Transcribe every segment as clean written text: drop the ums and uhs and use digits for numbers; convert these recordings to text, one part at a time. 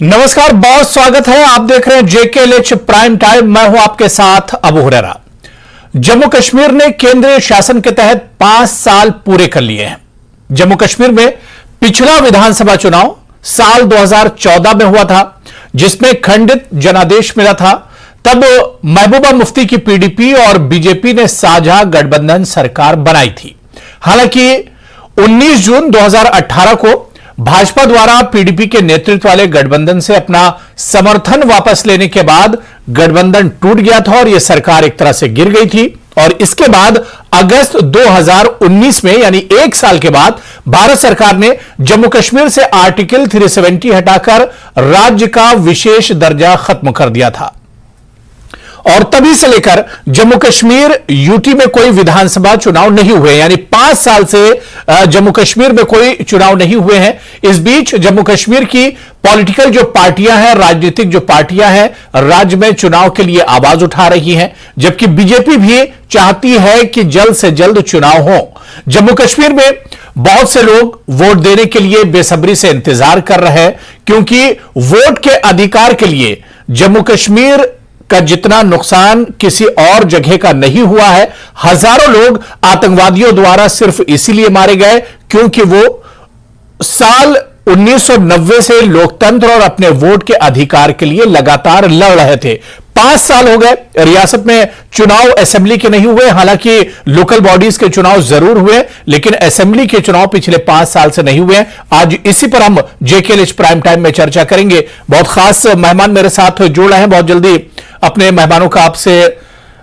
नमस्कार, बहुत स्वागत है। आप देख रहे हैं JKLH प्राइम टाइम। मैं हूं आपके साथ अबू हुरैरा। जम्मू कश्मीर ने केंद्रीय शासन के तहत 5 साल पूरे कर लिए हैं। जम्मू कश्मीर में पिछला विधानसभा चुनाव साल 2014 में हुआ था, जिसमें खंडित जनादेश मिला था। तब महबूबा मुफ्ती की PDP और बीजेपी ने साझा गठबंधन सरकार बनाई थी। हालांकि 19 जून 2018 को भाजपा द्वारा PDP के नेतृत्व वाले गठबंधन से अपना समर्थन वापस लेने के बाद गठबंधन टूट गया था और यह सरकार एक तरह से गिर गई थी। और इसके बाद अगस्त 2019 में, यानी 1 साल के बाद, भारत सरकार ने जम्मू कश्मीर से आर्टिकल 370 हटाकर राज्य का विशेष दर्जा खत्म कर दिया था। और तभी से लेकर जम्मू कश्मीर यूटी में कोई विधानसभा चुनाव नहीं हुए, यानी 5 साल से जम्मू कश्मीर में कोई चुनाव नहीं हुए हैं। इस बीच जम्मू कश्मीर की पॉलिटिकल जो पार्टियां हैं, राजनीतिक जो पार्टियां हैं, राज्य में चुनाव के लिए आवाज उठा रही हैं, जबकि बीजेपी भी चाहती है कि जल्द से जल्द चुनाव हो। जम्मू कश्मीर में बहुत से लोग वोट देने के लिए बेसब्री से इंतजार कर रहे हैं, क्योंकि वोट के अधिकार के लिए जम्मू कश्मीर का जितना नुकसान किसी और जगह का नहीं हुआ है। हजारों लोग आतंकवादियों द्वारा सिर्फ इसीलिए मारे गए क्योंकि वो साल 1990 से लोकतंत्र और अपने वोट के अधिकार के लिए लगातार लड़ रहे थे। 5 साल हो गए, रियासत में चुनाव असेंबली के नहीं हुए। हालांकि लोकल बॉडीज के चुनाव जरूर हुए, लेकिन असेंबली के चुनाव पिछले 5 साल से नहीं हुए। आज इसी पर हम JKLH प्राइम टाइम में चर्चा करेंगे। बहुत खास मेहमान मेरे साथ जुड़ रहे हैं। बहुत जल्दी अपने मेहमानों का आपसे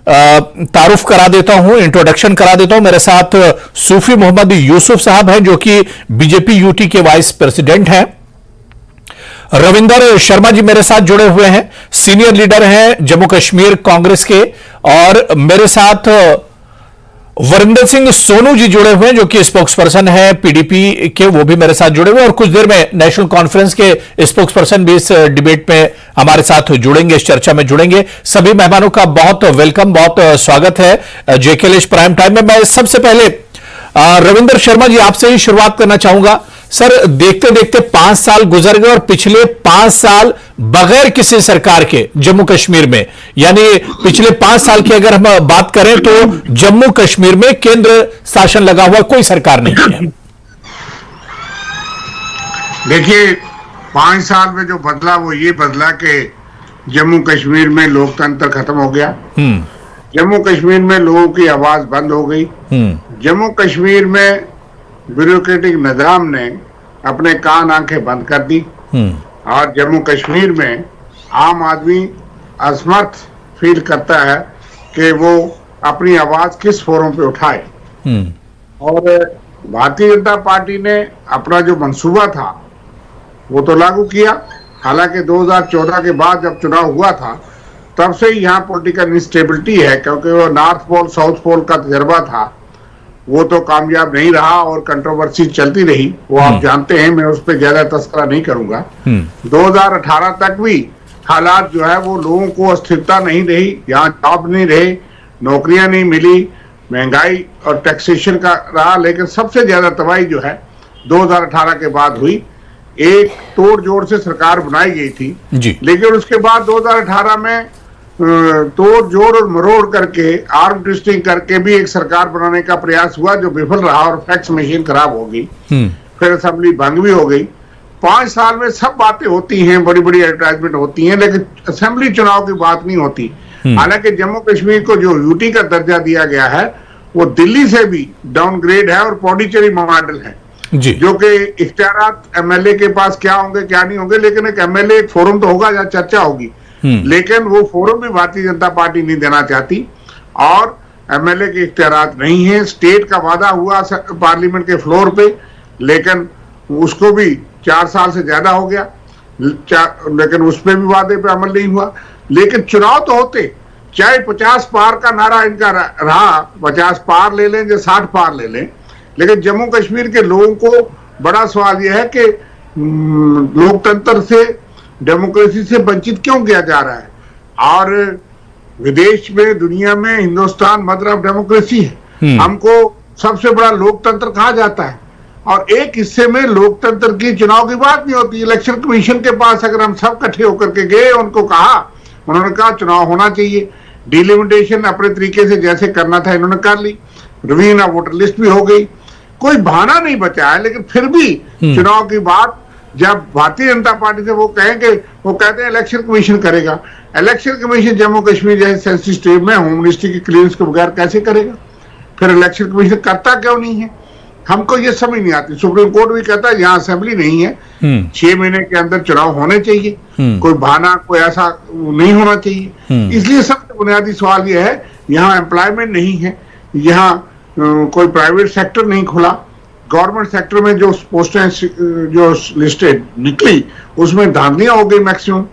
तारुफ करा देता हूं, इंट्रोडक्शन करा देता हूं। मेरे साथ सूफी मोहम्मद यूसुफ साहब हैं, जो कि बीजेपी यूटी के वाइस प्रेसिडेंट हैं। रविंदर शर्मा जी मेरे साथ जुड़े हुए हैं, सीनियर लीडर हैं जम्मू कश्मीर कांग्रेस के। और मेरे साथ वरिंदर सिंह सोनू जी जुड़े हुए हैं, जो कि स्पोक्सपर्सन है PDP के, वो भी मेरे साथ जुड़े हुए हैं। और कुछ देर में नेशनल कॉन्फ्रेंस के स्पोक्सपर्सन भी इस डिबेट में हमारे साथ जुड़ेंगे, इस चर्चा में जुड़ेंगे। सभी मेहमानों का बहुत वेलकम, बहुत स्वागत है JKLH प्राइम टाइम में। मैं सबसे पहले रविंदर शर्मा जी आपसे ही शुरुआत करना चाहूंगा। सर, देखते देखते 5 साल गुजर गए और पिछले 5 साल बगैर किसी सरकार के जम्मू कश्मीर में, यानी पिछले 5 साल की अगर हम बात करें तो जम्मू कश्मीर में केंद्र शासन लगा हुआ कोई सरकार नहीं है। देखिए, 5 साल में जो बदला वो ये बदला कि जम्मू कश्मीर में लोकतंत्र खत्म हो गया। जम्मू कश्मीर में लोगों की आवाज बंद हो गई। जम्मू कश्मीर में ब्यूरोक्रेटिक निजाम ने अपने कान आंखें बंद कर दी और जम्मू कश्मीर में आम आदमी असमर्थ फील करता है कि वो अपनी आवाज किस फोरम पे उठाए। और भारतीय जनता पार्टी ने अपना जो मंसूबा था वो तो लागू किया। हालांकि 2014 के बाद जब चुनाव हुआ था तब से ही यहाँ पॉलिटिकल इंस्टेबिलिटी है, क्योंकि वो नॉर्थ पोल साउथ पोल का तजर्बा था, वो तो कामयाब नहीं रहा और कंट्रोवर्सी चलती रही। वो आप जानते हैं, मैं उस पर ज्यादा तस्करा नहीं करूंगा। 2018 तक भी हालात जो है वो लोगों को अस्थिरता नहीं रही, यहाँ जॉब नहीं रहे, नौकरियां नहीं मिली, महंगाई और टैक्सेशन का रहा। लेकिन सबसे ज्यादा तबाही जो है 2018 के बाद हुई। एक तोड़ जोड़ से सरकार बनाई गई थी जी। लेकिन उसके बाद 2018 में तोड़ जोड़ और मरोड़ करके, आर्म ट्विस्टिंग करके भी एक सरकार बनाने का प्रयास हुआ, जो विफल रहा और फैक्स मशीन खराब हो गई। फिर असेंबली भंग भी हो गई। 5 साल में सब बातें होती हैं, बड़ी बड़ी एडवर्टाइजमेंट होती हैं, लेकिन असेंबली चुनाव की बात नहीं होती। हालांकि जम्मू कश्मीर को जो यूटी का दर्जा दिया गया है वो दिल्ली से भी डाउनग्रेड है और पौंडीचेरी मॉडल है जी। जो कि इख्तियारात MLA के पास क्या होंगे क्या नहीं होंगे, लेकिन एक MLA एक फोरम तो होगा जहाँ चर्चा होगी। लेकिन वो फोरम भी भारतीय जनता पार्टी नहीं देना चाहती और MLA के इख्तियारात नहीं है। स्टेट का वादा हुआ पार्लियामेंट के फ्लोर पे, लेकिन उसको भी 4 साल से ज्यादा हो गया, लेकिन उस पे भी वादे पे अमल नहीं हुआ। लेकिन चुनाव तो होते, चाहे 50 पार का नारा इनका रहा, 50 पार ले लें या 60 पार ले लें, लेकिन जम्मू कश्मीर के लोगों को बड़ा सवाल यह है कि लोकतंत्र से, डेमोक्रेसी से वंचित क्यों किया जा रहा है। और विदेश में, दुनिया में हिंदुस्तान मदर ऑफ डेमोक्रेसी है। हमको सबसे बड़ा लोकतंत्र कहा जाता है और एक हिस्से में लोकतंत्र की चुनाव की बात नहीं होती। इलेक्शन कमीशन के पास अगर हम सब इकट्ठे होकर के गए, उनको कहा, उन्होंने कहा चुनाव होना चाहिए, डिलिमिटेशन अपने तरीके से जैसे करना था इन्होंने कर ली, रवीना वोटर लिस्ट भी हो गई, कोई बहाना नहीं बचा है। लेकिन फिर भी चुनाव की बात जब भारतीय जनता पार्टी से वो कहेंगे, वो कहते हैं इलेक्शन कमीशन करेगा। इलेक्शन कमीशन जम्मू कश्मीर जैसे सेंसिटिव स्टेट में होम मिनिस्ट्री की क्लियरेंस के बगैर कैसे करेगा? फिर इलेक्शन कमीशन करता क्यों नहीं है? हमको ये समझ नहीं आती। सुप्रीम कोर्ट भी कहता है यहाँ असेंबली नहीं है, 6 महीने के अंदर चुनाव होने चाहिए, कोई बहाना कोई ऐसा नहीं होना चाहिए। इसलिए सबसे बुनियादी सवाल यह है, यहाँ एम्प्लॉयमेंट नहीं है, यहाँ कोई प्राइवेट सेक्टर नहीं खुला। गवर्नमेंट सेक्टर में जो पोस्टें जो लिस्टेड निकली उसमें धांधलियां हो गई मैक्सिमम।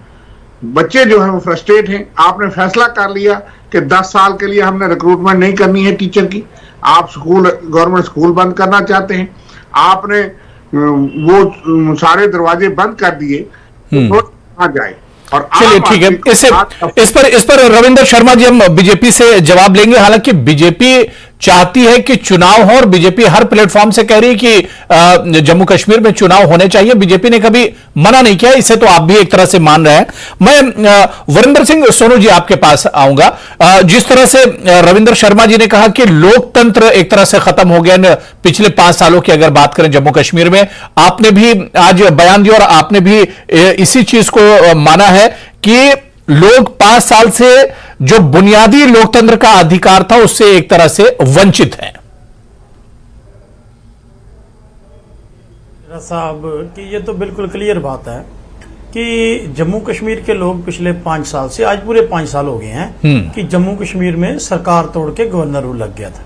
बच्चे जो है वो फ्रस्ट्रेट हैं। आपने फैसला कर लिया कि 10 साल के लिए हमने रिक्रूटमेंट नहीं करनी है टीचर की, आप स्कूल गवर्नमेंट स्कूल बंद करना चाहते हैं, आपने वो सारे दरवाजे बंद कर दिए, तो कहाँ जाए? और चलिए ठीक है, इस पर रविंद्र शर्मा जी हम बीजेपी से जवाब लेंगे। हालांकि बीजेपी चाहती है कि चुनाव हो और बीजेपी हर प्लेटफॉर्म से कह रही है कि जम्मू कश्मीर में चुनाव होने चाहिए। बीजेपी ने कभी मना नहीं किया, इसे तो आप भी एक तरह से मान रहे हैं। मैं वरिंदर सिंह सोनू जी आपके पास आऊंगा। जिस तरह से रविंद्र शर्मा जी ने कहा कि लोकतंत्र एक तरह से खत्म हो गया पिछले 5 सालों की अगर बात करें जम्मू कश्मीर में, आपने भी आज बयान दिया और आपने भी इसी चीज को माना है कि लोग 5 साल से जो बुनियादी लोकतंत्र का अधिकार था उससे एक तरह से वंचित हैं। साहब कि ये तो बिल्कुल क्लियर बात है कि जम्मू कश्मीर के लोग पिछले 5 साल से, आज पूरे 5 साल हो गए हैं कि जम्मू कश्मीर में सरकार तोड़ के गवर्नर रूल लग गया था,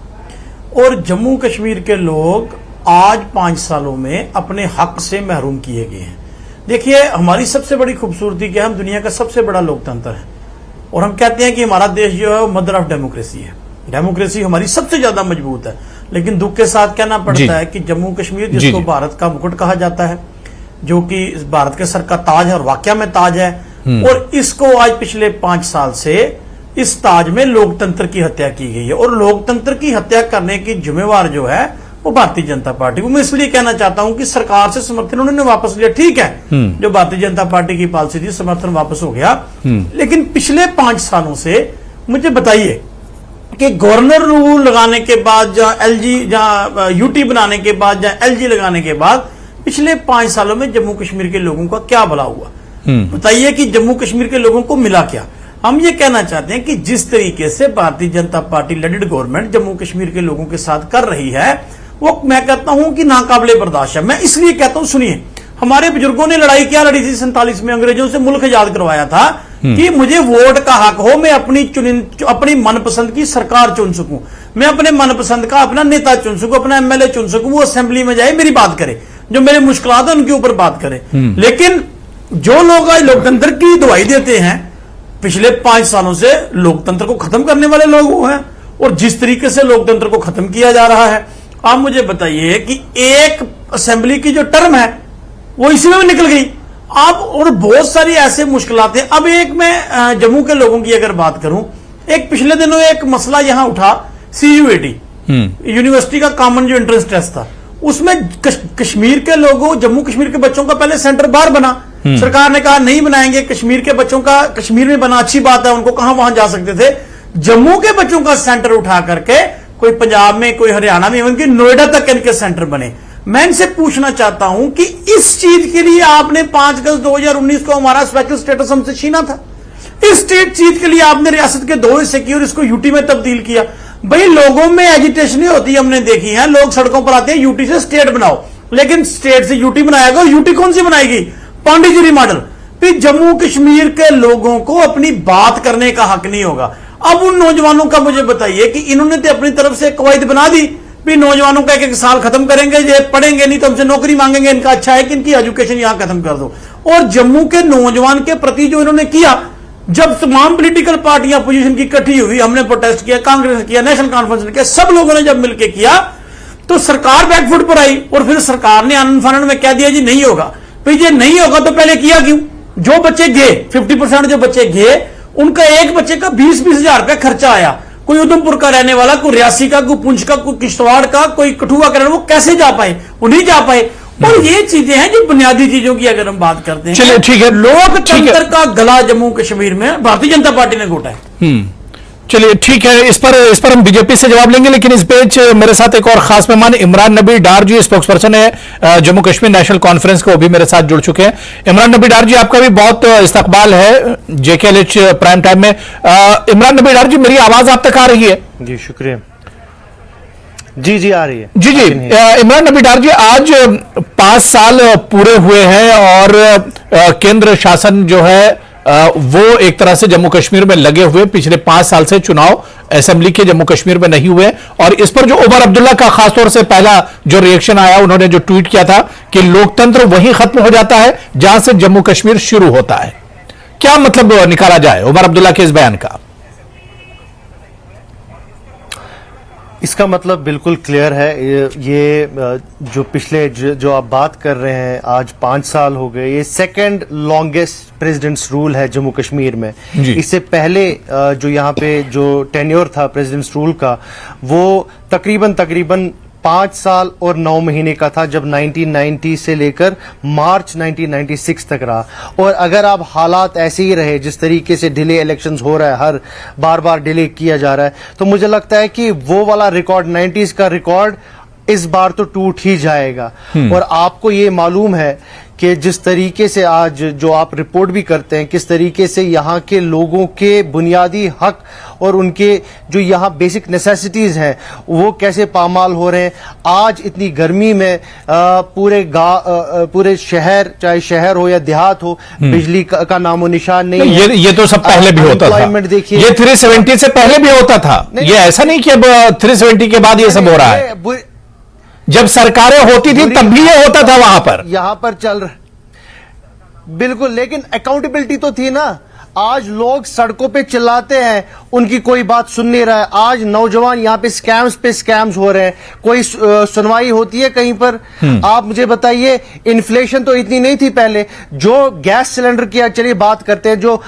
और जम्मू कश्मीर के लोग आज 5 सालों में अपने हक से महरूम किए गए हैं। देखिए, हमारी सबसे बड़ी खूबसूरती क्या है, हम दुनिया का सबसे बड़ा लोकतंत्र है, और हम कहते हैं कि हमारा देश जो है वो मदर ऑफ डेमोक्रेसी है। डेमोक्रेसी हमारी सबसे ज्यादा मजबूत है। लेकिन दुख के साथ कहना पड़ता है कि जम्मू कश्मीर, जिसको भारत का मुकुट कहा जाता है, जो कि भारत के सर का ताज है और वाकया में ताज है, और इसको आज पिछले 5 साल से इस ताज में लोकतंत्र की हत्या की गई है। और लोकतंत्र की हत्या करने की जिम्मेवार जो है वो भारतीय जनता पार्टी को। मैं इसलिए कहना चाहता हूं कि सरकार से समर्थन उन्होंने वापस लिया, ठीक है, जो भारतीय जनता पार्टी की पॉलिसी थी समर्थन वापस हो गया। लेकिन पिछले 5 सालों से मुझे बताइए कि गवर्नर रूल लगाने के बाद, जहां यूटी बनाने के बाद, जहां एलजी लगाने के बाद, पिछले 5 सालों में जम्मू कश्मीर के लोगों का क्या भला हुआ? बताइए कि जम्मू कश्मीर के लोगों को मिला क्या? हम ये कहना चाहते हैं कि जिस तरीके से Bharatiya Janata party leaded government Jammu Kashmir के लोगों के साथ कर रही है, वो मैं कहता हूं कि नाकाबिले बर्दाश्त है। मैं इसलिए कहता हूं, सुनिए, हमारे बुजुर्गों ने लड़ाई क्या लड़ी थी 47 में, अंग्रेजों से मुल्क आजाद करवाया था कि मुझे वोट का हक हो, मैं अपनी मनपसंद की सरकार चुन सकूं, मैं अपने मनपसंद का अपना नेता चुन सकूं, अपना एमएलए चुन सकूं, वो असेंबली में जाए, मेरी बात करे, जो मेरे मुश्किलात है उनके ऊपर बात करे। लेकिन जो लोग आज लोकतंत्र की दुहाई देते हैं, पिछले 5 सालों से लोकतंत्र को खत्म करने वाले लोग वो हैं, और जिस तरीके से लोकतंत्र को खत्म किया जा रहा है, आप मुझे बताइए कि एक असेंबली की जो टर्म है वो इसी में निकल गई। आप और बहुत सारी ऐसे मुश्किलात हैं। अब एक मैं जम्मू के लोगों की अगर बात करूं, एक पिछले दिनों एक मसला यहां उठा, CUET यूनिवर्सिटी का कॉमन जो एंट्रेंस टेस्ट था, उसमें कश्मीर के लोगों, जम्मू कश्मीर के बच्चों का पहले सेंटर बाहर बना, सरकार ने कहा नहीं बनाएंगे, कश्मीर के बच्चों का कश्मीर में बना, अच्छी बात है, उनको कहां वहां जा सकते थे। जम्मू के बच्चों का सेंटर उठा करके कोई पंजाब में, कोई हरियाणा में, इवन कि नोएडा तक इनके सेंटर बने। मैं इनसे पूछना चाहता हूं कि इस चीज के लिए आपने 5 अगस्त 2019 को हमारा स्पेशल स्टेटस हमसे छीना था। इस स्टेट चीज के लिए आपने रियासत के 2 हिस्से किए और इसको यूटी में तब्दील किया। भाई, लोगों में एजिटेशन होती है, हमने देखी है, लोग सड़कों पर आते हैं यूटी से स्टेट बनाओ, लेकिन स्टेट से यूटी बनाया गया, यूटी कौन सी बनाएगी? पांडिचेरी मॉडल। फिर जम्मू कश्मीर के लोगों को अपनी बात करने का हक नहीं होगा। अब उन नौजवानों का मुझे बताइए कि इन्होंने तो अपनी तरफ से कवायद बना दी, भी नौजवानों का 1-1 साल खत्म करेंगे, ये पढ़ेंगे नहीं तो हमसे नौकरी मांगेंगे, इनका अच्छा है कि इनकी एजुकेशन यहां खत्म कर दो। और जम्मू के नौजवान के प्रति जो इन्होंने किया, जब तमाम पॉलिटिकल पार्टियां अपोजिशन की इकट्ठी हुई, हमने प्रोटेस्ट किया, कांग्रेस ने किया, नेशनल कॉन्फ्रेंस ने किया, सब लोगों ने जब मिलकर किया तो सरकार बैकफुट पर आई, और फिर सरकार ने आनंद फानंद में कह दिया जी नहीं होगा। भाई, ये नहीं होगा तो पहले किया क्यों? जो बच्चे गए, 50% जो बच्चे गए, उनका एक बच्चे का 20-20 हजार रुपया खर्चा आया, कोई उधमपुर का रहने वाला, कोई रियासी का, कोई पुंछ का, कोई किश्तवाड़ का, कोई कठुआ का, वो कैसे जा पाए? वो नहीं जा पाए। और ये चीजें हैं जो बुनियादी चीजों की अगर हम बात करते हैं। चलिए ठीक है, लोकतंत्र का गला जम्मू कश्मीर में भारतीय जनता पार्टी ने घोटा है। चलिए ठीक है, इस पर हम बीजेपी से जवाब लेंगे, लेकिन इस बीच मेरे साथ एक और खास मेहमान इमरान नबी डार जी, स्पोक्स पर्सन है जम्मू कश्मीर नेशनल कॉन्फ्रेंस के, वो भी मेरे साथ जुड़ चुके हैं। इमरान नबी डार जी, आपका भी बहुत इस्तकबाल है जेकेएलएच प्राइम टाइम में। इमरान नबी डार जी, मेरी आवाज आप तक आ रही है? जी शुक्रिया। जी जी आ रही है। जी जी, इमरान नबी डार जी, आज 5 साल पूरे हुए हैं और केंद्र शासन जो है वो एक तरह से जम्मू कश्मीर में लगे हुए, पिछले 5 साल से चुनाव असेंबली के जम्मू कश्मीर में नहीं हुए। और इस पर जो उमर अब्दुल्ला का खासतौर से पहला जो रिएक्शन आया, उन्होंने जो ट्वीट किया था कि लोकतंत्र वहीं खत्म हो जाता है जहां से जम्मू कश्मीर शुरू होता है। क्या मतलब निकाला जाए उमर अब्दुल्ला के इस बयान का? इसका मतलब बिल्कुल क्लियर है। ये जो पिछले जो आप बात कर रहे हैं, आज 5 साल हो गए, ये सेकंड लॉन्गेस्ट प्रेसिडेंट्स रूल है जम्मू कश्मीर में। इससे पहले जो यहाँ पे जो टेन्योर था प्रेसिडेंट्स रूल का, वो तकरीबन 5 साल और 9 महीने का था, जब 1990 से लेकर मार्च 1996 तक रहा। और अगर आप हालात ऐसे ही रहे, जिस तरीके से डिले इलेक्शंस हो रहा है, हर बार डिले किया जा रहा है, तो मुझे लगता है कि वो वाला रिकॉर्ड 90s का रिकॉर्ड इस बार तो टूट ही जाएगा। और आपको ये मालूम है कि जिस तरीके से आज जो आप रिपोर्ट भी करते हैं, किस तरीके से यहाँ के लोगों के बुनियादी हक और उनके जो यहाँ बेसिक नेसेसिटीज हैं वो कैसे पामाल हो रहे हैं। आज इतनी गर्मी में पूरे शहर, चाहे शहर हो या देहात हो, बिजली का नामो निशान नहीं है। ये तो सब पहले भी होता था। देखिए, ये 370 से पहले भी होता था। ये ऐसा नहीं कि अब 370 के बाद ये सब हो रहा है। जब सरकारें होती थी तब भी ये होता था वहां पर। यहां पर चल रहा बिल्कुल, लेकिन अकाउंटेबिलिटी तो थी ना। आज लोग सड़कों पे चिल्लाते हैं, उनकी कोई बात सुन नहीं रहा है। आज नौजवान यहाँ पे स्कैम्स हो रहे हैं, कोई सुनवाई होती है कहीं पर? आप मुझे बताइए, इन्फ्लेशन तो इतनी नहीं थी पहले। जो गैस सिलेंडर की चलिए बात करते हैं, जो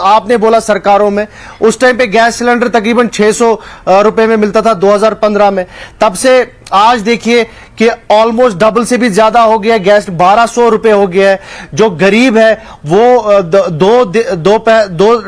आपने बोला सरकारों में, उस टाइम पे गैस सिलेंडर तकरीबन 600 रुपए में मिलता था 2015 में। तब से आज देखिए कि ऑलमोस्ट डबल से भी ज्यादा हो गया, गैस 1200 रुपए हो गया है। जो गरीब है वो दो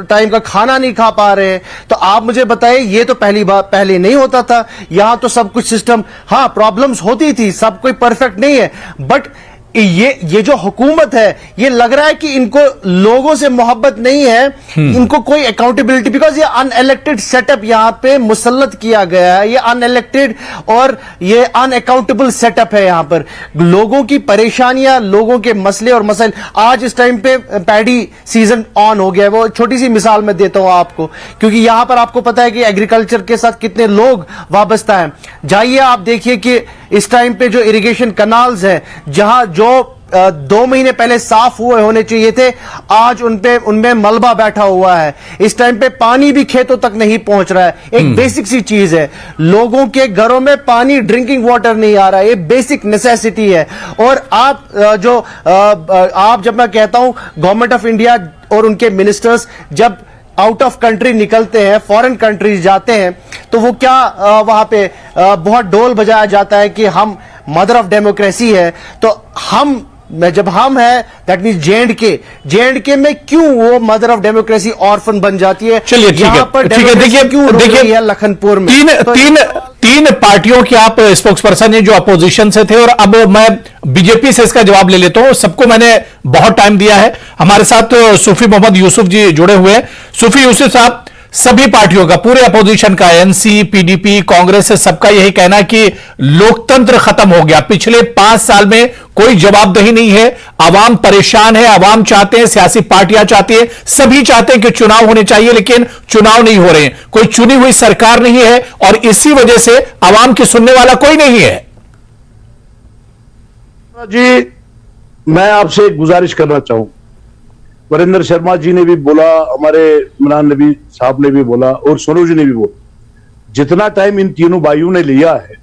टाइम का खाना नहीं खा पा रहे हैं। तो आप मुझे बताइए, ये तो पहले नहीं होता था। यहां तो सब कुछ सिस्टम, हाँ प्रॉब्लम्स होती थी, सब कोई परफेक्ट नहीं है, बट ये जो हुकूमत है, ये लग रहा है कि इनको लोगों से मोहब्बत नहीं है, इनको कोई अकाउंटेबिलिटी, बिकॉज ये अनइलेक्टेड सेटअप यहां पे मुसल्लत किया गया है। ये अनइलेक्टेड और ये अनअकाउंटेबल सेटअप है। यहां पर लोगों की परेशानियां, लोगों के मसले और मसाइल। आज इस टाइम पे पैडी सीजन ऑन हो गया है। वो छोटी सी मिसाल मैं देता हूं आपको, क्योंकि यहां पर आपको पता है कि एग्रीकल्चर के साथ कितने लोग वाबस्ता हैं। जाइए आप देखिए कि इस टाइम पे जो इरिगेशन कनाल्स हैं, जहां जो 2 महीने पहले साफ हुए होने चाहिए थे, आज उनमें मलबा बैठा हुआ है। इस टाइम पे पानी भी खेतों तक नहीं पहुंच रहा है। एक बेसिक सी चीज है, लोगों के घरों में पानी, ड्रिंकिंग वाटर नहीं आ रहा है। ये बेसिक नेसेसिटी है। और आप जब मैं कहता हूं गवर्नमेंट ऑफ इंडिया और उनके मिनिस्टर्स जब आउट ऑफ कंट्री निकलते हैं, फॉरेन कंट्रीज जाते हैं, तो वो क्या वहां पे बहुत ढोल बजाया जाता है कि हम मदर ऑफ डेमोक्रेसी है। तो जब हम है, दैट मीन जे.एंड.के में क्यों वो मदर ऑफ डेमोक्रेसी ऑर्फन बन जाती है? चलिए ठीक है, देखिए लखनपुर में तीन पार्टियों के आप स्पोक्स पर्सन हैं जो अपोजिशन से थे, और अब मैं बीजेपी से इसका जवाब ले लेता हूं। सबको मैंने बहुत टाइम दिया है। हमारे साथ सूफी मोहम्मद यूसुफ जी जुड़े हुए हैं। सूफी यूसुफ साहब, सभी पार्टियों का, पूरे अपोजिशन का, एनसी, पीडीपी, कांग्रेस से सबका यही कहना है कि लोकतंत्र खत्म हो गया। पिछले 5 साल में कोई जवाबदेही नहीं है, आवाम परेशान है, आवाम चाहते हैं, सियासी पार्टियां चाहती है, सभी चाहते हैं कि चुनाव होने चाहिए, लेकिन चुनाव नहीं हो रहे हैं, कोई चुनी हुई सरकार नहीं है, और इसी वजह से आवाम की सुनने वाला कोई नहीं है। जी, मैं आपसे एक गुजारिश करना चाहूं। वरिंदर शर्मा जी ने भी बोला, हमारे इमरान नबी साहब ने भी बोला, और सोनू जी ने भी बोला, जितना टाइम इन तीनों भाइयों ने लिया है,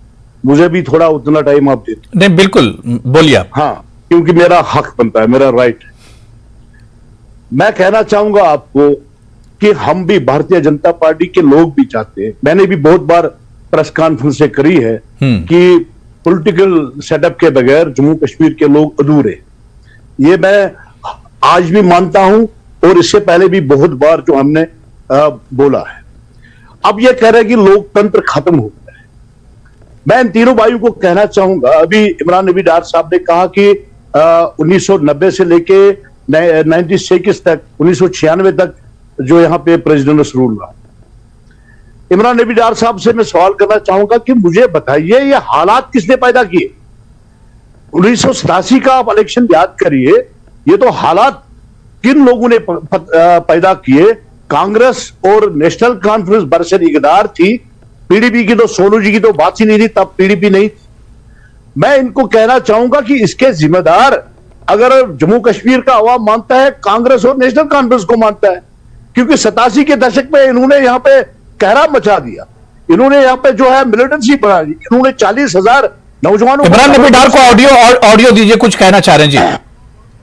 मुझे भी थोड़ा उतना टाइम आप देते। नहीं, बिल्कुल बोलिए आप। हाँ, क्योंकि मेरा हक बनता है, मेरा राइट है। मैं कहना चाहूंगा आपको कि हम भी भारतीय जनता पार्टी के लोग भी चाहते हैं, मैंने भी बहुत बार प्रेस कॉन्फ्रेंस करी है कि पॉलिटिकल सेटअप के बगैर जम्मू कश्मीर के लोग अधूरे, ये मैं आज भी मानता हूं और इससे पहले भी बहुत बार जो हमने बोला है। अब ये कह रहे हैं कि लोकतंत्र खत्म हो गया है। मैं इन तीनों भाइयों को कहना चाहूंगा, अभी इमरान नबी डार साहब ने कहा कि 1990 से लेके 1996 तक 1996 तक जो यहां पे प्रेसिडेंट रूल रहा। इमरान नबी डार साहब से मैं सवाल करना चाहूंगा कि मुझे बताइए ये हालात किसने पैदा किए? 1987 का आप इलेक्शन याद करिए, ये तो हालात किन लोगों ने पैदा किए? कांग्रेस और नेशनल कॉन्फ्रेंस बरसर इकदार थी, पीडीपी की तो सोनू जी की तो बात ही नहीं थी, तब पीडीपी नहीं थी। मैं इनको कहना चाहूंगा कि इसके जिम्मेदार अगर जम्मू कश्मीर का अवाम मानता है, कांग्रेस और नेशनल कॉन्फ्रेंस को मानता है, क्योंकि 87 के दशक में इन्होंने यहां पे कहरा मचा दिया, इन्होंने यहां पे जो है मिलिटेंसी बढ़ा दी, इन्होंने 40,000 नौजवानों। इमरान नबी डार को ऑडियो दीजिए, कुछ कहना चाह रहे हैं जी।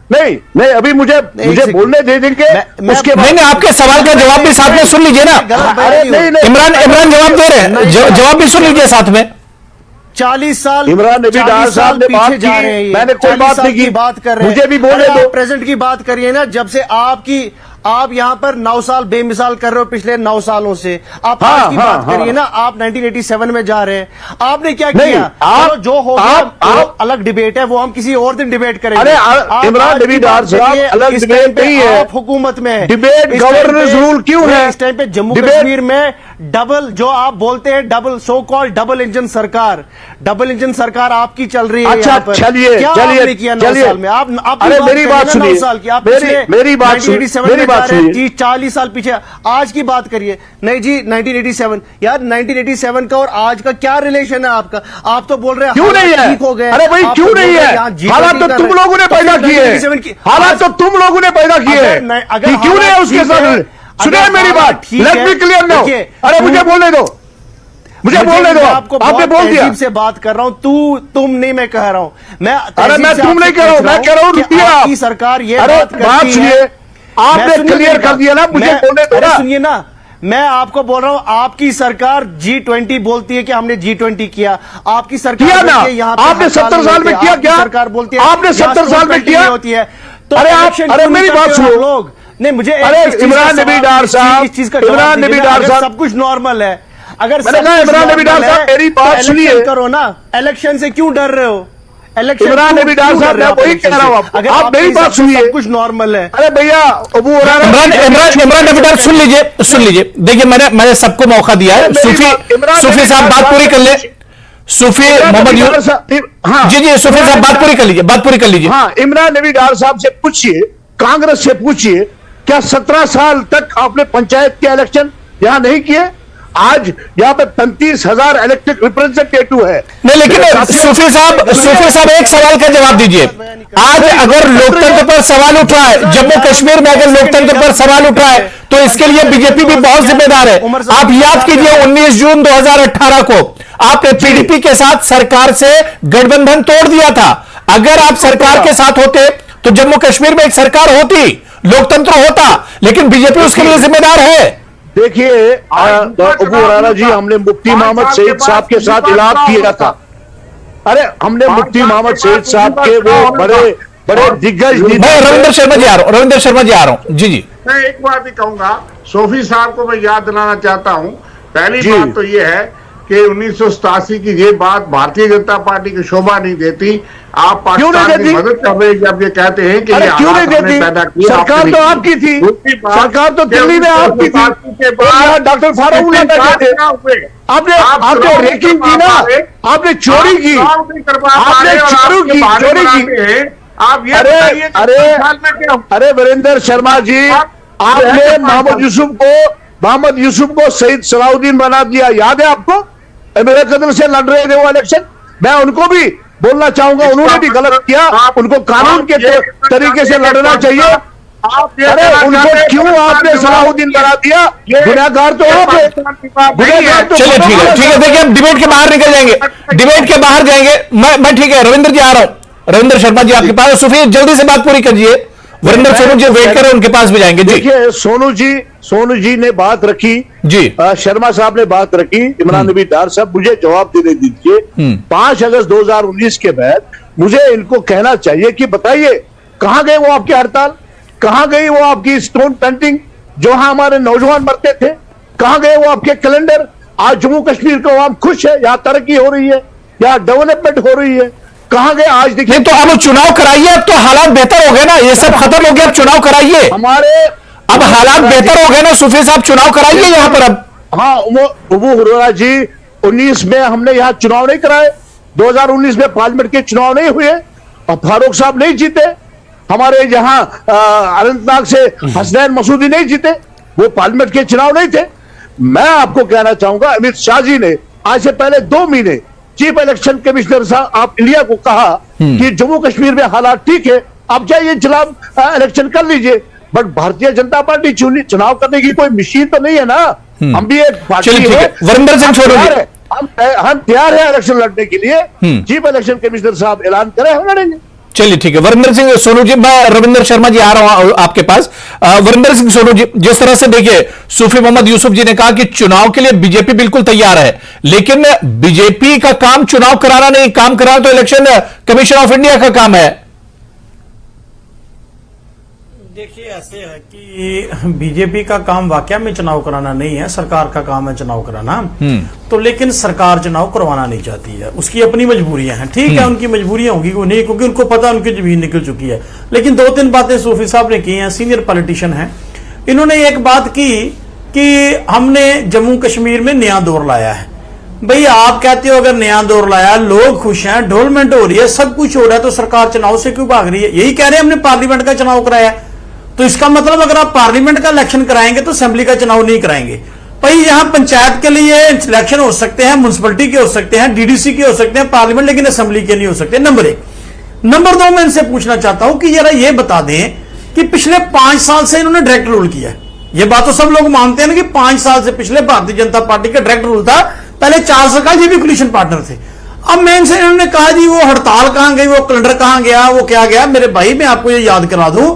नहीं अभी मुझे बोलने दे देंगे, उसके बाद नहीं, आपके सवाल का जवाब भी साथ में सुन लीजिए ना। अरे नहीं इमरान जवाब दे रहे हैं, जवाब भी सुन लीजिए साथ में। 40 साल इमरान नबी डार साहब ने बात की, मैंने कोई बात नहीं की, बात कर रहे हैं, मुझे भी बोलने दो। प्रेजेंट की बात करिए ना, जब से आप यहां पर 9 साल बेमिसाल कर रहे हो, पिछले 9 सालों से आप आज की बात करिए ना। आप 1987 में जा रहे हैं, आपने क्या किया? चलो जो हो गया अलग डिबेट है, वो हम किसी और दिन डिबेट करेंगे। अरे इमरान नबी डार साहब अलग डिबेट नहीं है, आप हुकूमत में डिबेट गवर्नेंस रूल क्यों है इस टाइम पे जम्मू कश्मीर में? डबल जो आप बोलते हैं, double so called double engine सरकार आपकी चल रही है। अच्छा चलिए क्या आपने किया 9 साल में? आप अरे मेरी बात सुनिए, मेरी बात सुनिए जी, 40 साल पीछे आज की बात करिए। नहीं जी 1987 यार, 1987 का और आज का क्या रिलेशन है आपका? आप तो बोल रहे हैं क्यों नहीं है? ठीक हो गए। अरे भाई क्यों नहीं है? हालात तो तुम लोगों ने पैदा किए, हालात तो तुम लोगों ने पैदा किए, क्यों नहीं है उसके साथ? सुनिए मेरी बात, लेट मी क्लियर नाउ। अरे मुझे बोलने दो, मुझे बोलने दो। आपने बोल दिया, से बात कर रहा हूं, तुम नहीं, मैं कह रहा हूं मैं तुम नहीं कह रहा हूं, मैं कह रहा हूं रुकिए आप। सरकार ये बात सुनिए, आपने क्लियर कर दिया ना, मुझे बोलने दो ना। सुनिए ना, मैं आपको बोल रहा हूं, आपकी सरकार G20 बोलती है कि हमने G20 किया, आपकी सरकार किया ना, आपने 70 साल में किया क्या? सरकार बोलती है आपने 70 साल में किया होती है। तो अरे मेरी बात सुनो लोग, नहीं मुझे इमरान नबी डार साहब, इमरान नबी डार साहब, सब कुछ नॉर्मल है। अगर इमरान नबी डार साहब मेरी बात सुनिए, करो ना, इलेक्शन से क्यों डर रहे हो? इमरान नबी डार साहब मैं वही कह रहा हूं, आप मेरी बात सुनिए, सब कुछ नॉर्मल है। अरे भैया इमरान नबी डार सुन लीजिए। देखिए मैंने सबको मौका दिया है, सूफी साहब बात पूरी कर ले। सूफी मोहम्मद हाँ जी सूफी साहब बात पूरी कर लीजिए। हाँ, इमरान नबी डार साहब से पूछिए, कांग्रेस से पूछिए, क्या 17 साल तक आपने पंचायत के इलेक्शन यहां नहीं किए? आज यहाँ पे 35,000 इलेक्टेड रिप्रेजेंटेटिव है। नहीं, लेकिन सूफी साहब एक सवाल का जवाब दीजिए। आज अगर लोकतंत्र पर सवाल उठ रहा है, जम्मू कश्मीर में अगर लोकतंत्र पर सवाल उठ रहा है, तो इसके लिए बीजेपी भी बहुत जिम्मेदार है। आप याद कीजिए 19 जून 2018 को आपने पीडीपी के साथ सरकार से गठबंधन तोड़ दिया था। अगर आप सरकार के साथ होते तो जम्मू कश्मीर में एक सरकार होती, लोकतंत्र होता, लेकिन बीजेपी उसके लिए जिम्मेदार है। देखिए अबू हुरैरा जी, हमने मुफ्ती मोहम्मद सईद साहब के साथ इलाज किया था। अरे हमने मुफ्ती मोहम्मद सईद साहब के वो बड़े दिग्गज, रविंद्र शर्मा जी आ रहा हूं। जी मैं एक बात ही कहूंगा, सोफी साहब को मैं याद दिलाना चाहता हूं। पहली बात तो ये है कि 1987 की ये बात भारतीय जनता पार्टी की शोभा नहीं देती। आप पाकिस्तान की मदद कर रहे हैं जब ये कहते हैं कि ये क्यों नहीं देती? सरकार तो आपकी थी, सरकार तो दिल्ली में आपकी थी, डॉक्टर फारूक आपने रेकिंग की ना, आपने चोरी की, आपने चोरी की। आप ये अरे वीरेंद्र शर्मा जी, आपने मोहम्मद यूसुफ को शहीद सलाउद्दीन बना दिया, याद है आपको? मेरे कदम से लड़ रहे थे वो इलेक्शन। मैं उनको भी बोलना चाहूंगा, उन्होंने भी गलत किया, उनको कानून के तरीके से लड़ना चाहिए। अरे उनको क्यों आपने सलाउद्दीन बना दिया? गुनहगार तो हो गए, गुनहगार तो। चलिए ठीक है, देखिए हम डिबेट के बाहर निकल जाएंगे, डिबेट के बाहर जाएंगे। मैं ठीक है, रविंद्र जी आ रहा हूं, रविंद्र शर्मा जी आपके पास। सुफी जल्दी से बात पूरी कीजिए वरिंदर सोनू जी वेट करें, उनके पास भी जाएंगे जी। देखिए सोनू जी ने बात रखी जी, शर्मा साहब ने बात रखी, इमरान नबी डार साहब, मुझे जवाब देने दीजिए। 5 अगस्त 2019 के बाद मुझे इनको कहना चाहिए कि बताइए कहां गए वो आपकी हड़ताल, कहां गई वो आपकी स्टोन पेंटिंग, जो हमारे नौजवान मरते थे, कहां गए वो आपके कैलेंडर। आज जम्मू कश्मीर को हम खुश है, यहाँ तरक्की हो रही है, यहाँ डेवलपमेंट हो रही है, कहां गए आज देखिए। तो अब चुनाव कराइए, अब तो हालात बेहतर हो गए ना, ये सब खत्म हो गया, अब चुनाव कराइए। हमारे अब हालात बेहतर हो गए ना सूफी साहब, चुनाव कराइए यहाँ पर अब। हाँ वो हुर्रा जी 19 में हमने यहाँ चुनाव नहीं कराए, 2019 में पार्लियामेंट के चुनाव नहीं हुए और फारूक साहब नहीं जीते, हमारे यहाँ अनंतनाग से हसनैन मसूदी नहीं जीते, वो पार्लियामेंट के चुनाव नहीं थे। मैं आपको कहना चाहूंगा अमित शाह जी ने आज से पहले 2 महीने चीफ इलेक्शन कमिश्नर साहब आप इंडिया को कहा कि जम्मू कश्मीर में हालात ठीक है, आप जाइए चुनाव इलेक्शन कर लीजिए। बट भारतीय जनता पार्टी चुनाव करने की कोई मशीन तो नहीं है ना, हम भी एक पार्टी है। वरिंदर सिंह छोड़ो, हम तैयार है इलेक्शन लड़ने के लिए, चीफ इलेक्शन कमिश्नर साहब ऐलान करें, हम लड़ेंगे। चलिए ठीक है। वरिंदर सिंह सोनू जी, मैं रविंदर शर्मा जी आ रहा हूं आपके पास। वरिंदर सिंह सोनू जी, जिस तरह से देखिए सूफी मोहम्मद यूसुफ जी ने कहा कि चुनाव के लिए बीजेपी बिल्कुल तैयार है, लेकिन बीजेपी का काम चुनाव कराना नहीं, काम कराना तो इलेक्शन कमीशन ऑफ इंडिया का काम है। देखिए ऐसे है कि बीजेपी का काम वाकई में चुनाव कराना नहीं है, सरकार का काम है चुनाव कराना। तो लेकिन सरकार चुनाव करवाना नहीं चाहती है, उसकी अपनी मजबूरियां हैं, ठीक है, उनकी मजबूरियां होंगी वो नहीं, क्योंकि उनको पता उनकी जमीन निकल चुकी है। लेकिन 2-3 बातें सूफी साहब ने की हैं, सीनियर पॉलिटिशियन हैं, इन्होंने एक बात की कि हमने जम्मू कश्मीर में नया दौर लाया है। भाई आप कहते हो अगर नया दौर लाया, लोग खुश हैं, डेवलपमेंट हो रही है, सब कुछ हो रहा है, तो सरकार चुनाव से क्यों भाग रही है? यही कह रहे हैं हमने पार्लियामेंट का चुनाव कराया है, तो इसका मतलब अगर आप पार्लियामेंट का इलेक्शन कराएंगे तो असेंबली का चुनाव नहीं कराएंगे। भाई यहां पंचायत के लिए इलेक्शन हो सकते हैं, म्युनिसिपलिटी के हो सकते हैं, डीडीसी के हो सकते हैं, पार्लियामेंट, लेकिन असेंबली के नहीं हो सकते। नंबर 1। नंबर 2, मैं इनसे पूछना चाहता हूं कि जरा ये बता दें कि पिछले 5 साल से इन्होंने डायरेक्ट रूल किया है। ये बात तो सब लोग मानते हैं ना कि 5 साल से पिछले भारतीय जनता पार्टी का डायरेक्ट रूल था, पहले 4 सरकार ये भी कोलिशन पार्टनर थे। अब मैं इनसे इन्होंने कहा जी वो हड़ताल कहां गई, वो कैलेंडर कहां गया, वो क्या गया। मेरे भाई मैं आपको ये याद करा दूं,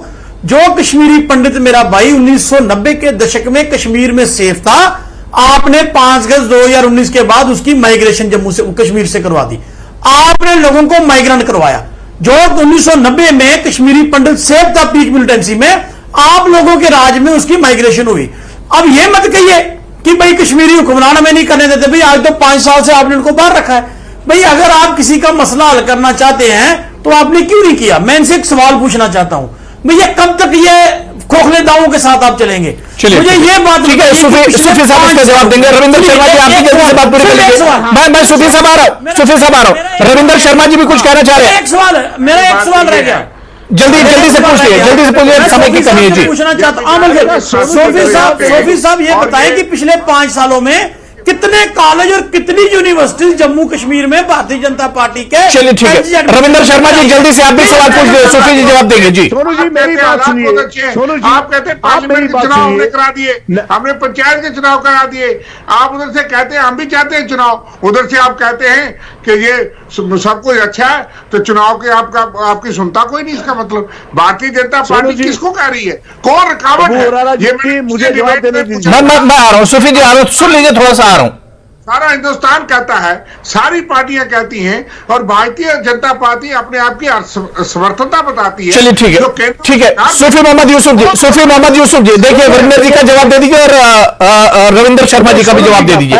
जो कश्मीरी पंडित मेरा भाई 1990 के दशक में कश्मीर में सेफ था, आपने 5 अगस्त 2019 के बाद उसकी माइग्रेशन जम्मू से कश्मीर से करवा दी। आपने लोगों को माइग्रेंट करवाया। जो 1990 में कश्मीरी पंडित सेफ था पीक मिलिटेंसी में, आप लोगों के राज में उसकी माइग्रेशन हुई। अब यह मत कहिए कि भाई कश्मीरी हुक्मरान हमें नहीं करने देते। भाई आज तो 5 साल से आपने उनको बाहर रखा है। भाई अगर आप किसी का मसला हल करना चाहते हैं तो आपने क्यों नहीं किया? मैं इनसे एक सवाल पूछना चाहता हूं, भैया कब तक ये खोखले दावों के साथ आप चलेंगे? मुझे ये बात ठीक है, सूफी साहब इसका जवाब देंगे। रविंदर शर्मा जी आपकी जल्दी से बात पूरी कर लीजिए। मैं सूफी साहब आ रहा हूं, रविंदर शर्मा जी भी कुछ कहना चाह रहे हैं। मेरा एक सवाल रह गया, जल्दी से पूछिए, समय की कमी है जी। पूछना चाहता हूं सोफी साहब ये बताएं कि पिछले 5 सालों में कितने कॉलेज और कितनी यूनिवर्सिटी जम्मू कश्मीर में भारतीय जनता पार्टी के। चलिए ठीक है, रविंदर शर्मा जी जल्दी से आप भी सवाल पूछ लीजिए, सूफी जी जवाब देंगे जी। सोनू जी मेरी बात सुनिए। सोनू जी आप कहते हैं पार्लियामेंट के चुनाव हमने करा दिए, हमने पंचायत के चुनाव करा दिए। आप उधर से कहते हैं हम भी चाहते हैं चुनाव, उधर से आप कहते हैं कि ये सब कुछ अच्छा है, तो चुनाव के आपकी सुनता कोई नहीं। इसका मतलब भारतीय जनता पार्टी किसको कह रही है, कौन रुकावट है? ये मुझे जवाब देने दीजिए। मैं आ रहा हूं, सूफी जी आ रहा हूं, सुन लीजिए, थोड़ा सा आ रहा हूं। सारा हिंदुस्तान कहता है, सारी पार्टियां कहती हैं, और भारतीय जनता पार्टी अपने आप की समर्थता बताती है। चलिए ठीक है, ठीक है। सूफी मोहम्मद यूसुफ जी देखिए, वरिंदर जी का जवाब दे दीजिए और रविंदर शर्मा जी का भी जवाब दे दीजिए।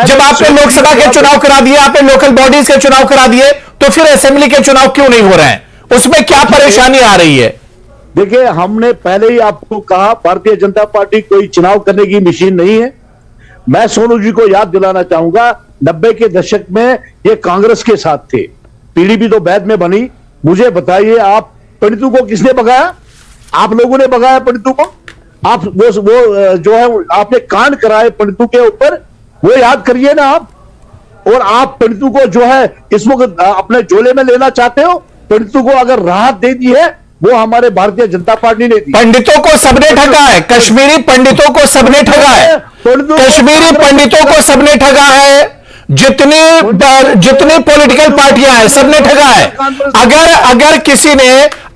जब आपने लोकसभा के चुनाव करा दिए, आपने लोकल बॉडीज के चुनाव करा दिए, तो फिर असेंबली के चुनाव क्यों नहीं हो रहे हैं? उसमें क्या परेशानी आ रही है? देखिए हमने पहले ही आपको कहा भारतीय जनता पार्टी कोई चुनाव करने की मशीन नहीं है। मैं सोनू जी को याद दिलाना चाहूंगा, 90 के दशक में ये कांग्रेस के साथ थे, पीडीपी तो बाद में बनी। मुझे बताइए आप पंडितों को किसने भगाया? आप लोगों ने भगाया पंडितों को। आप वो जो है आपने कांड कराए पंडितों के ऊपर, वो याद करिए ना आप। और आप पंडितों को जो है इस वक्त अपने झोले में लेना चाहते हो। पंडितों को अगर राहत दे दी है वो हमारे भारतीय जनता पार्टी ने दी। पंडितों को सबने ठगा है, कश्मीरी पंडितों को सबने ठगा है, कश्मीरी पंडितों को सबने ठगा है। जितनी पॉलिटिकल पार्टियां हैं सबने ठगा है।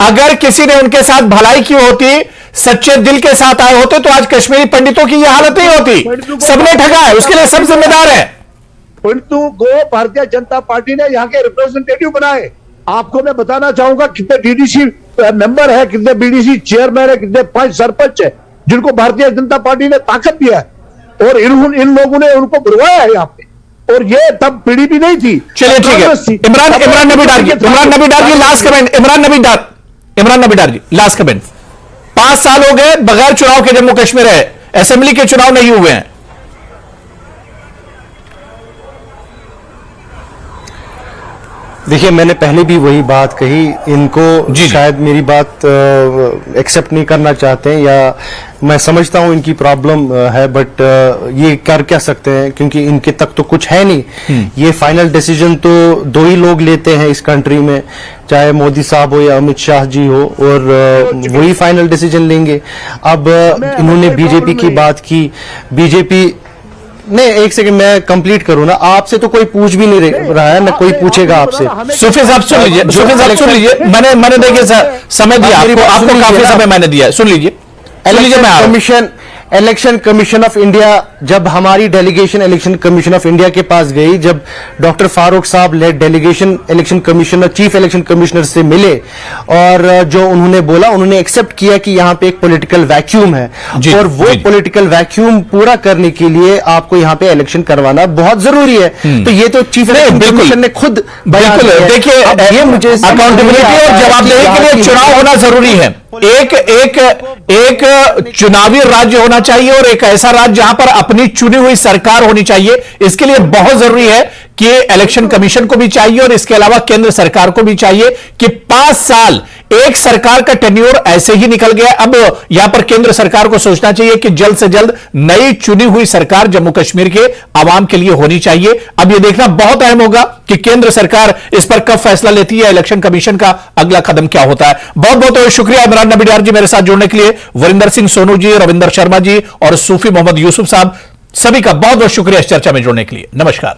अगर किसी ने उनके साथ भलाई की होती, सच्चे दिल के साथ आए होते, तो आज कश्मीरी पंडितों की यह हालत नहीं होती। सबने ठगा है, उसके लिए सब जिम्मेदार है। पंडितों को भारतीय जनता पार्टी ने यहाँ के रिप्रेजेंटेटिव बनाए। आपको मैं बताना चाहूंगा कितने डीडीसी मेंबर है, कितने बीडीसी चेयरमैन है, कितने 5 सरपंच है जिनको भारतीय जनता पार्टी ने ताकत दिया है, और इन लोगों ने उनको बुलवाया है यहाँ पे। और ये तब पीडीपी नहीं थी। चलिए ठीक है, इमरान नबी डार जी लास्ट कमेंट। इमरान नबी डार जी लास्ट कमेंट। 5 साल हो गए बगैर चुनाव के जम्मू कश्मीर है, असेंबली के चुनाव नहीं हुए हैं। देखिए, मैंने पहले भी वही बात कही, इनको शायद मेरी बात एक्सेप्ट नहीं करना चाहते हैं, या मैं समझता हूं इनकी प्रॉब्लम है, बट ये कर क्या सकते हैं, क्योंकि इनके तक तो कुछ है नहीं। ये फाइनल डिसीजन तो 2 ही लोग लेते हैं इस कंट्री में, चाहे मोदी साहब हो या अमित शाह जी हो, और वही फाइनल डिसीजन लेंगे। अब इन्होंने बीजेपी की बात की, बीजेपी नहीं, एक सेकंड मैं कंप्लीट करूं ना। आपसे तो कोई पूछ भी नहीं रहा है, ना कोई पूछेगा आपसे। सूफी साहब सुन लीजिए, मैंने देखिए समय दिया आपको काफी समय मैंने दिया है, सुन लीजिए। इलेक्शन कमीशन ऑफ इंडिया, जब हमारी delegation election commission of India के पास गई, जब doctor Farooq sahab led delegation election commissioner, chief election commissioner से मिले, और जो उन्होंने बोला, उन्होंने एक्सेप्ट किया कि यहां पे एक पॉलिटिकल वैक्यूम है, और वो पॉलिटिकल वैक्यूम पूरा करने के लिए आपको यहां पे इलेक्शन करवाना बहुत जरूरी है। तो ये तो चीफ इलेक्शन कमिश्नर ने खुद बयान दिया है। देखिए, ये मुझे अकाउंटेबिलिटी और जवाबदेही के लिए चुनाव होना जरूरी है। एक चुनावी राज्य होना चाहिए और एक ऐसा राज्य जहां पर अपनी चुनी हुई सरकार होनी चाहिए। इसके लिए बहुत जरूरी है कि इलेक्शन कमीशन को भी चाहिए और इसके अलावा केंद्र सरकार को भी चाहिए कि 5 साल एक सरकार का टेन्योर ऐसे ही निकल गया। अब यहां पर केंद्र सरकार को सोचना चाहिए कि जल्द से जल्द नई चुनी हुई सरकार जम्मू कश्मीर के आवाम के लिए होनी चाहिए। अब यह देखना बहुत अहम होगा कि केंद्र सरकार इस पर कब फैसला लेती है, इलेक्शन कमीशन का अगला कदम क्या होता है। बहुत बहुत शुक्रिया इमरान नबी डार जी मेरे साथ जुड़ने के लिए, वरिंदर सिंह सोनू जी, रविंदर शर्मा जी और सूफी मोहम्मद यूसुफ साहब, सभी का बहुत बहुत शुक्रिया इस चर्चा में जुड़ने के लिए। नमस्कार।